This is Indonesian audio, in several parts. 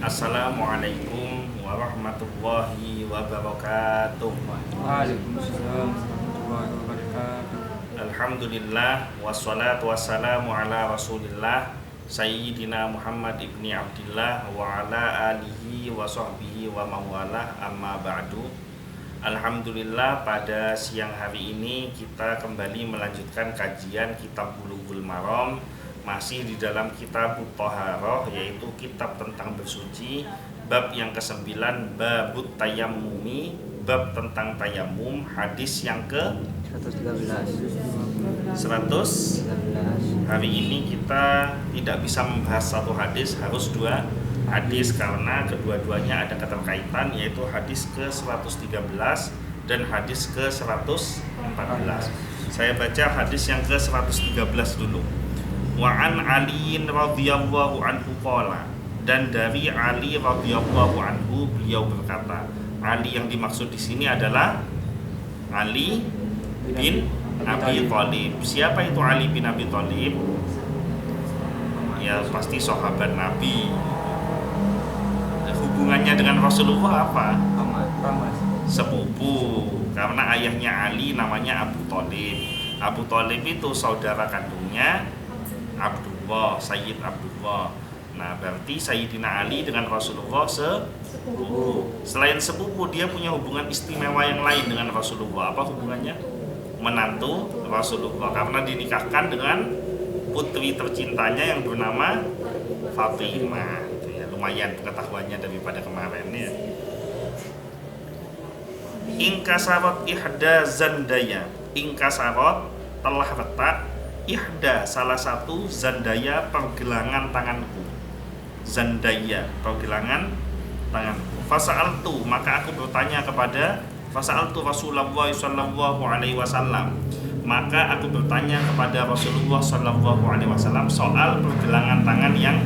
Assalamualaikum warahmatullahi wabarakatuh. Waalaikumsalam warahmatullahi wabarakatuh. Alhamdulillah wassalatu wassalamu ala rasulillah Sayyidina Muhammad ibni Abdillah wa ala alihi wa sahbihi wa mawalah, amma ba'du. Alhamdulillah, pada siang hari ini kita kembali melanjutkan kajian kitab Bulughul Maram, masih di dalam kitab Thaharah, yaitu kitab tentang bersuci. Bab yang ke-9, babut tayammumi, bab tentang tayamum. Hadis yang ke 100. Hari ini kita tidak bisa membahas satu hadis, harus dua hadis karena kedua-duanya ada keterkaitan, yaitu hadis ke-113 dan hadis ke-114. Saya baca hadis yang ke-113 dulu. Wa an Ali radhiyallahu anhu qala, dan dari Ali radhiyallahu anhu beliau berkata. Ali yang dimaksud di sini adalah Ali bin Abi Thalib. Siapa itu Ali bin Abi Thalib? Ya pasti sahabat Nabi. Hubungannya dengan Rasulullah apa? Sepupu, karena ayahnya Ali namanya Abu Thalib. Abu Thalib itu saudara kandungnya Abdullah, Sayyid Abdullah. Nah, berarti Sayyidina Ali dengan Rasulullah sepupu. Selain sepupu, dia punya hubungan istimewa yang lain dengan Rasulullah. Apa hubungannya? Menantu Rasulullah, karena dinikahkan dengan putri tercintanya yang bernama Fatimah. Ya, lumayan pengetahuannya daripada kemarin ya. Ingkasarot ihda zandaya. Ingkasarot telah retak ihda salah satu zandaya pergelangan tanganku. Zandaya pergelangan tanganku. Fasa'altu, maka aku bertanya kepada Fasa'altu Rasulullah sallallahu alaihi wasallam. Maka aku bertanya kepada Rasulullah sallallahu alaihi wasallam soal pergelangan tangan yang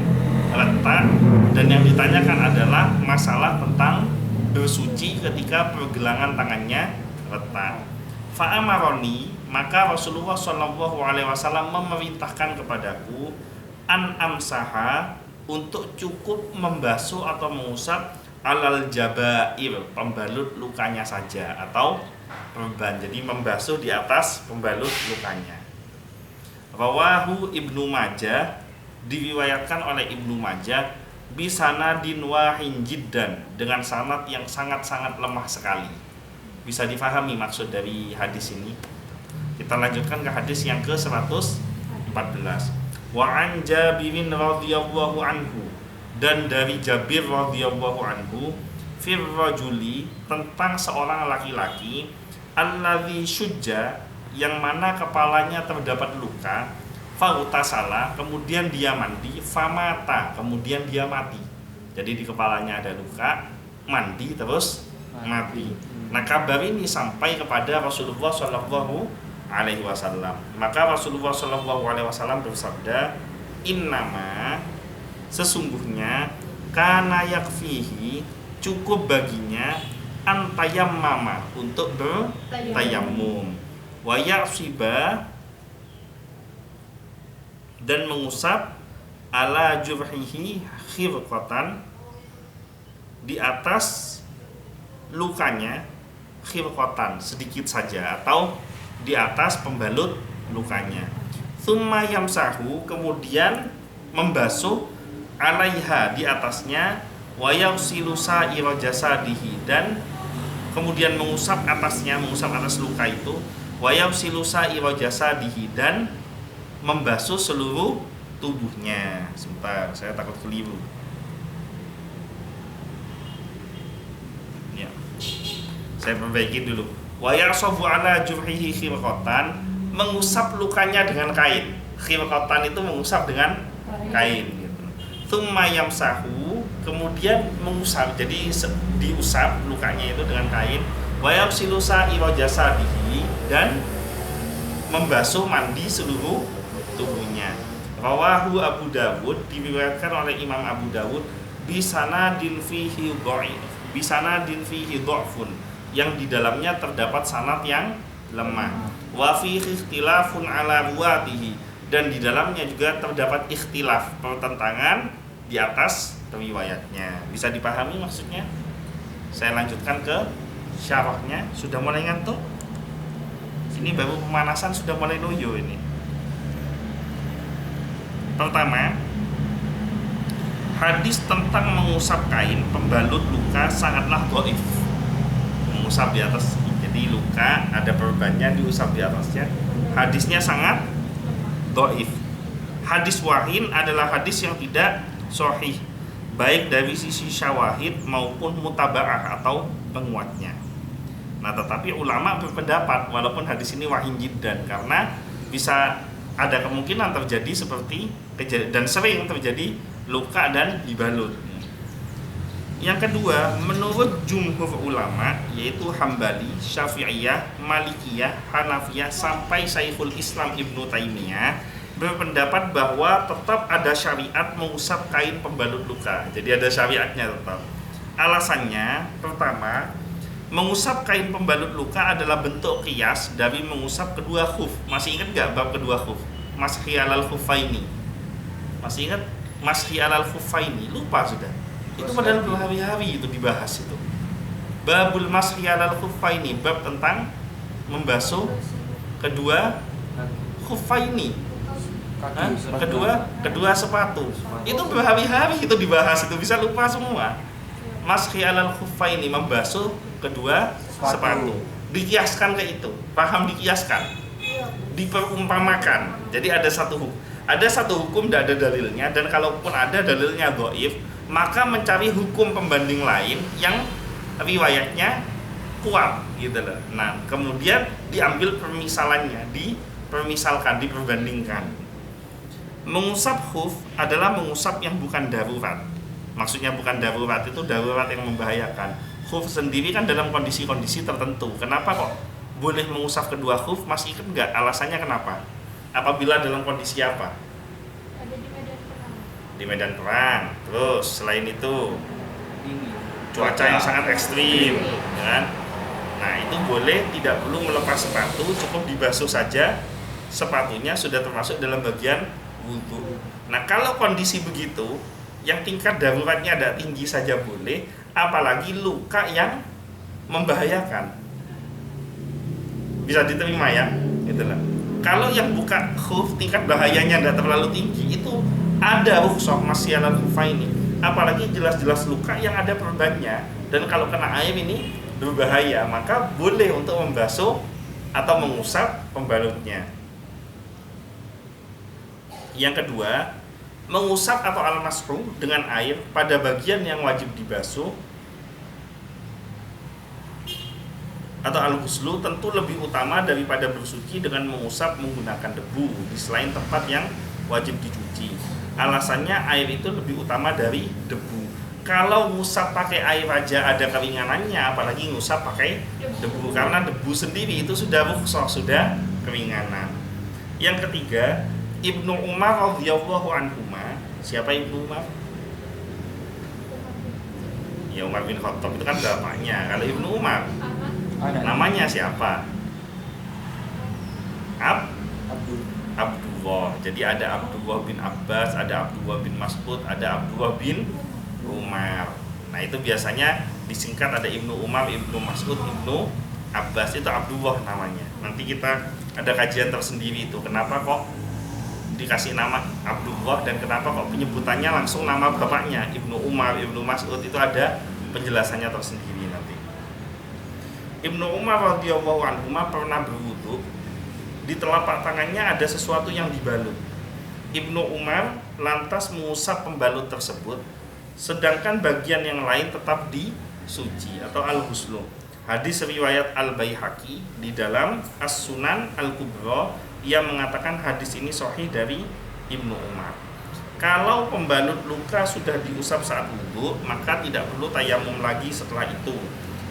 retak, dan yang ditanyakan adalah masalah tentang bersuci ketika pergelangan tangannya retak. Fa'amaroni, maka Rasulullah sallallahu alaihi wasallam memerintahkan kepadaku an amsaha, untuk cukup membasuh atau mengusap alal jabair, pembalut lukanya saja atau perban. Jadi membasuh di atas pembalut lukanya. Rawahu Ibnu Majah, diriwayatkan oleh Ibnu Majah bisanadin wahin jiddan, dengan sanad yang sangat-sangat lemah sekali. Bisa difahami maksud dari hadis ini? Kita lanjutkan ke hadis yang ke-114. Wa an Jabirin radhiyallahu anhu, dan dari Jabir radhiyallahu anhu, fir rajuli, tentang seorang laki-laki, alladzi syujja, yang mana kepalanya terdapat luka, fautasala, kemudian dia mandi, famata, kemudian dia mati. Jadi di kepalanya ada luka, mandi terus mati. Nah, kabar ini sampai kepada Rasulullah sallallahu alaihi wasallam. Maka Rasulullah sallallahu alaihi wasallam bersabda, innama, sesungguhnya, kana yakfihi, cukup baginya, antayammama, untuk bertayamum, wa yasiba, dan mengusap, ala jurhihi khirqatan, di atas lukanya, khirqatan, sedikit saja, atau di atas pembalut lukanya. Tsumma yamsahu, kemudian membasuh, alaiha, di atasnya, wa yausilu sa'ira jasadihi, dan kemudian mengusap atasnya, mengusap atas luka itu, wa yausilu sa'ira jasadihi, dan membasuh seluruh tubuhnya. Sebentar, saya takut keliru. Ya. Saya perbaiki dulu. Wa yasabu ala jurhihi khirqatan, mengusap lukanya dengan kain. Khirqatan itu mengusap dengan kain gitu. Tsumma yamsahu, kemudian mengusap, jadi diusap lukanya itu dengan kain. Wa yafsilu sa'ira jasadihi, dan membasuh mandi seluruh tubuhnya. Rawahu Abu Dawud, diriwayatkan oleh Imam Abu Dawud bisanadin fihi dha'if, bisanadin fihi dha'fun, yang di dalamnya terdapat sanad yang lemah. Wa fihi ikhtilafun ala ruwatihi, dan di dalamnya juga terdapat ikhtilaf, pertentangan di atas riwayatnya. Bisa dipahami maksudnya? Saya lanjutkan ke syarahnya. Sudah mulai ngantuk? Ini baru pemanasan sudah mulai loyo ini. Pertama, hadis tentang mengusap kain pembalut luka sangatlah dhaif. Mengusap di atas, jadi luka ada perbannya diusap di atasnya. Hadisnya sangat dhaif. Hadis wahin adalah hadis yang tidak sahih, baik dari sisi syawahid maupun mutaba'ah atau penguatnya. Nah, tetapi ulama berpendapat walaupun hadis ini wahin jiddan, karena bisa ada kemungkinan terjadi seperti dan sering terjadi luka dan dibalut. Yang kedua, menurut jumhur ulama yaitu Hambali, Syafi'iyah, Malikiyah, Hanafiyah sampai Syekhul Islam Ibnu Taimiyah berpendapat bahwa tetap ada syariat mengusap kain pembalut luka. Jadi ada syariatnya tetap. Alasannya, pertama, mengusap kain pembalut luka adalah bentuk qiyas dari mengusap kedua khuf. Masih ingat nggak bab kedua khuf? Mashi alal khufaini. Masih ingat mashi alal khufaini? Lupa sudah. Itu padahal berhari-hari itu dibahas itu. Babul mashi alal khufaini, bab tentang membasuh kedua khufaini. Kedua sepatu. Itu berhari-hari itu dibahas, itu bisa lupa semua. Mashi alal khufaini, membasuh kedua sepatu. Dikiaskan ke itu, paham dikiaskan, diperumpamakan. Jadi ada satu hukum tidak ada dalilnya, dan kalaupun ada dalilnya dhaif, maka mencari hukum pembanding lain yang riwayatnya kuat gitu loh. Nah, kemudian diambil permisalannya, dipermisalkan, diperbandingkan. Mengusap khuf adalah mengusap yang bukan darurat. Maksudnya bukan darurat itu darurat yang membahayakan. Khuf sendiri kan dalam kondisi-kondisi tertentu. Kenapa kok boleh mengusap kedua khuf? Masih ingat nggak alasannya kenapa? Apabila dalam kondisi apa? Ada di medan perang. Di medan perang. Terus selain itu cuaca yang sangat ekstrim, ya kan? Nah, itu boleh, tidak perlu melepas sepatu, cukup dibasuh saja. Sepatunya sudah termasuk dalam bagian wudhu. Nah, kalau kondisi begitu, yang tingkat daruratnya ada tinggi saja boleh, apalagi luka yang membahayakan. Bisa diterima ya, itulah. Kalau yang buka khuf tingkat bahayanya tidak terlalu tinggi, itu ada rukhsah masih alal khufaini. Apalagi jelas-jelas luka yang ada perbannya, dan kalau kena air ini berbahaya, maka boleh untuk membasuh atau mengusap pembalutnya. Yang kedua, mengusap atau al-mashu dengan air pada bagian yang wajib dibasuh atau al-ghuslu tentu lebih utama daripada bersuci dengan mengusap menggunakan debu di selain tempat yang wajib dicuci. Alasannya air itu lebih utama dari debu. Kalau ngusap pakai air aja ada keringanannya, apalagi ngusap pakai debu, karena debu sendiri itu sudah rukhsah, sudah keringanan. Yang ketiga, Ibnu Umar radhiyallahu anhuma. Siapa Ibnu Umar? Ya, Umar bin Khattab itu kan bapaknya. Kalau Ibnu Umar namanya siapa? Abdullah. Jadi ada Abdullah bin Abbas, ada Abdullah bin Mas'ud, ada Abdullah bin Umar. Nah, itu biasanya disingkat ada Ibnu Umar, Ibnu Mas'ud, Ibnu Abbas, itu Abdullah namanya. Nanti kita ada kajian tersendiri itu. Kenapa kok dikasih nama Abdullah dan kenapa kok penyebutannya langsung nama bapaknya Ibnu Umar, Ibnu Mas'ud, itu ada penjelasannya tersendiri nanti. Ibnu Umar radhiyallahu anhu pernah berwudu, di telapak tangannya ada sesuatu yang dibalut. Ibnu Umar lantas mengusap pembalut tersebut, sedangkan bagian yang lain tetap disuci atau al-ghuslu. Hadis riwayat Al-Baihaqi di dalam As-Sunan Al-Kubra, ia mengatakan hadis ini sahih dari Ibnu Umar. Kalau pembalut luka sudah diusap saat wudu, maka tidak perlu tayamum lagi setelah itu.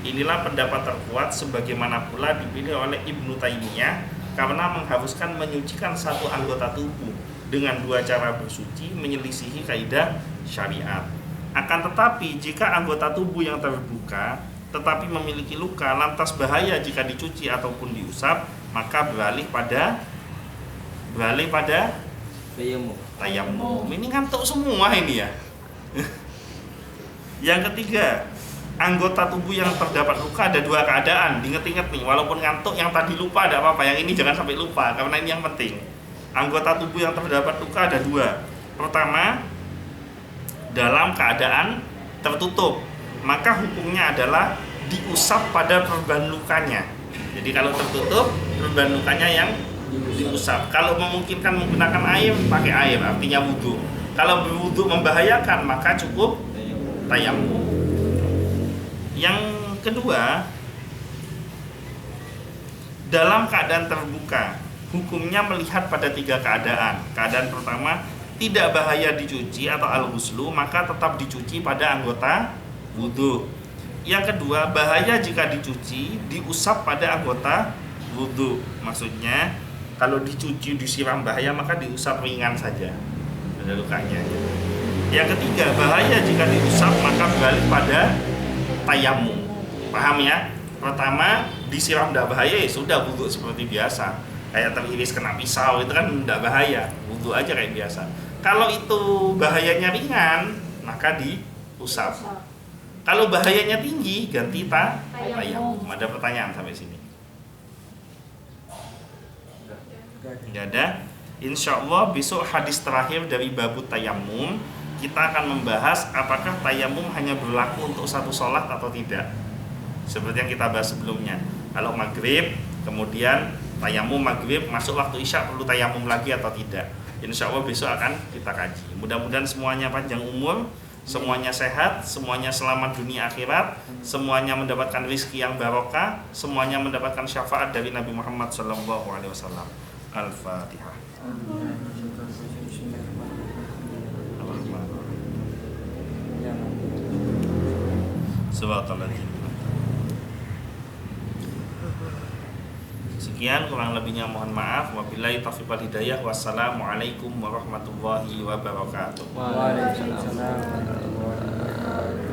Inilah pendapat terkuat sebagaimana pula dipilih oleh Ibnu Taimiyah, karena mengharuskan menyucikan satu anggota tubuh dengan dua cara bersuci menyelisihi kaidah syariat. Akan tetapi jika anggota tubuh yang terbuka tetapi memiliki luka lantas bahaya jika dicuci ataupun diusap, maka beralih pada tayamum. Ini ngantuk semua ini ya. Yang ketiga, anggota tubuh yang terdapat luka ada dua keadaan. Diinget-inget nih, walaupun ngantuk yang tadi lupa ada apa-apa, yang ini jangan sampai lupa karena ini yang penting. Anggota tubuh yang terdapat luka ada dua. Pertama, dalam keadaan tertutup, maka hukumnya adalah diusap pada perban lukanya. Jadi kalau tertutup, perban lukanya yang diusap. Kalau memungkinkan menggunakan air, pakai air, artinya wudhu. Kalau berwudhu membahayakan, maka cukup tayamum. Yang kedua, dalam keadaan terbuka, hukumnya melihat pada tiga keadaan. Keadaan pertama, tidak bahaya dicuci atau al-ghuslu, maka tetap dicuci pada anggota wudhu. Yang kedua, bahaya jika dicuci, diusap pada anggota wudhu. Maksudnya, kalau dicuci disiram bahaya, maka diusap ringan saja, ada lukanya. Yang ketiga, bahaya jika diusap, maka beralih pada tayamum. Paham ya? Pertama, disiram tidak bahaya, ya sudah wudhu seperti biasa. Kayak teriris kena pisau, itu kan tidak bahaya, wudhu aja kayak biasa. Kalau itu bahayanya ringan, maka diusap. Kalau bahayanya tinggi, ganti tayamum. Ada pertanyaan sampai sini? Tidak ada. Insya Allah besok hadis terakhir dari babu tayamum, kita akan membahas apakah tayamum hanya berlaku untuk satu sholat atau tidak. Seperti yang kita bahas sebelumnya. Kalau maghrib, kemudian tayamum maghrib, masuk waktu isya perlu tayamum lagi atau tidak. Insya Allah besok akan kita kaji. Mudah-mudahan semuanya panjang umur, semuanya sehat, semuanya selamat dunia akhirat, semuanya mendapatkan rizki yang barokah, semuanya mendapatkan syafaat dari Nabi Muhammad SAW. Al-Fatihah. Sekian, kurang lebihnya mohon maaf. Wabillahi taufiq wal hidayah. Wassalamualaikum warahmatullahi wabarakatuh. Waalaikumsalam warahmatullahi wabarakatuh.